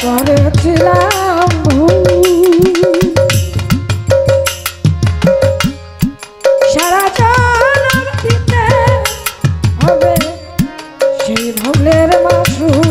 করেছিলাম সারা জনম দিতে হবে সেই ভুলের মাসুল।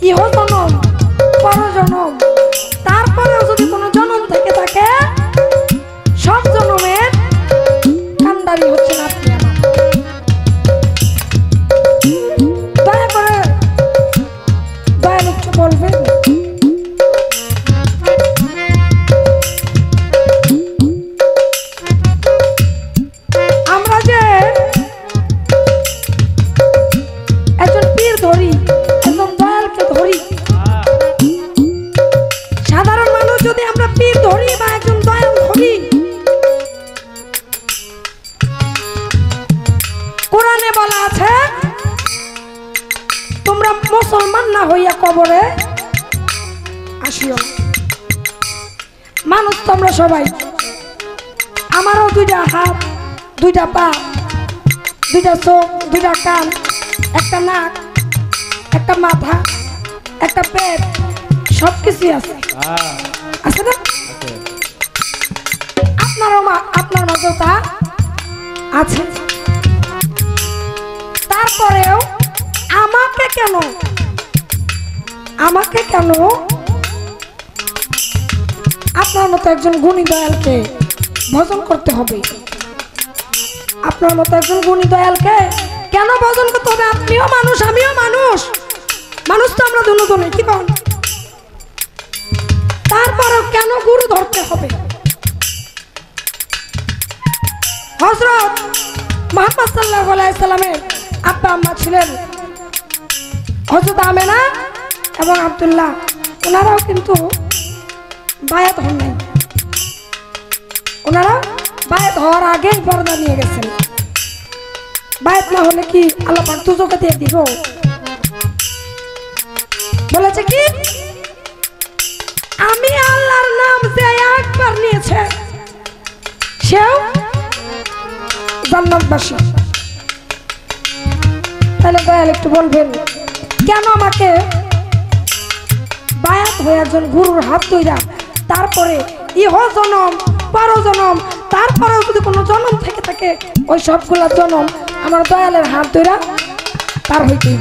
ইহ জনম পর জনম, তারপরেও যদি কোনো জনম থেকে থাকে, সব জনমের কান্ডারি হচ্ছেন আপনি আমার। দয়া করে দয়াল একটু বলবেন আমরা যে একজন পীর ধরি, একজন দয়ালকে ধরি, সাধারণ মানুষ যদি আমরা পীর ধরি বা একজন দয়াল ধরি, কোরআনে বলা আছে তোমরা মুসলমান না হইয়া কবরে আসিও। মানুষ তোমরা সবাই, আমারও দুইটা হাত, দুইটা পা, দুইটা চোখ, দুইটা কান, একটা নাক, একটা মাথা, একটা পেট, সব কিছুই আছে, আছে না? আপনার মাঝেও তা আছে। তারপরেও আমাকে কেন আপনার মতো একজন গুণী দয়ালকে ভজন করতে হবে? আপনার মতো একজন গুণী দয়ালকে কেন ভজন করতে হবে? আপনিও মানুষ, আমিও মানুষ, মানুষ তো আমরা দুজনে, কি বল? তারপরেও কেন গুরু ধরতে হবে? হযরত মুহাম্মদ সাল্লাল্লাহু আলাইহি সাল্লামের আব্বা আম্মা ছিলেন হযরত আমেনা এবং আব্দুল্লাহ। ওনারাও কিন্তু বায়াত হন নাই, ওনারা বায়াত হওয়ার আগেই পর্দা নিয়ে গেছেন। বায়াত না হলে কি আল্লাহ পাক দুজকে দিয়ে দিব? বলেছে কি, আমি আল্লাহর নাম যে একবার নিয়েছে সেও জান্নাতবাসী। তাহলে দয়াল একটু বলবেন কেন আমাকে বায়াত হয়ে একজন গুরুর হাত ধইরা, তারপরে ইহ জনম পর জনম, তারপরেও যদি কোনো জনম থেকে থাকে, ওই সবগুলা জনম আমার দয়ালের হাত ধইরা তার হইতেই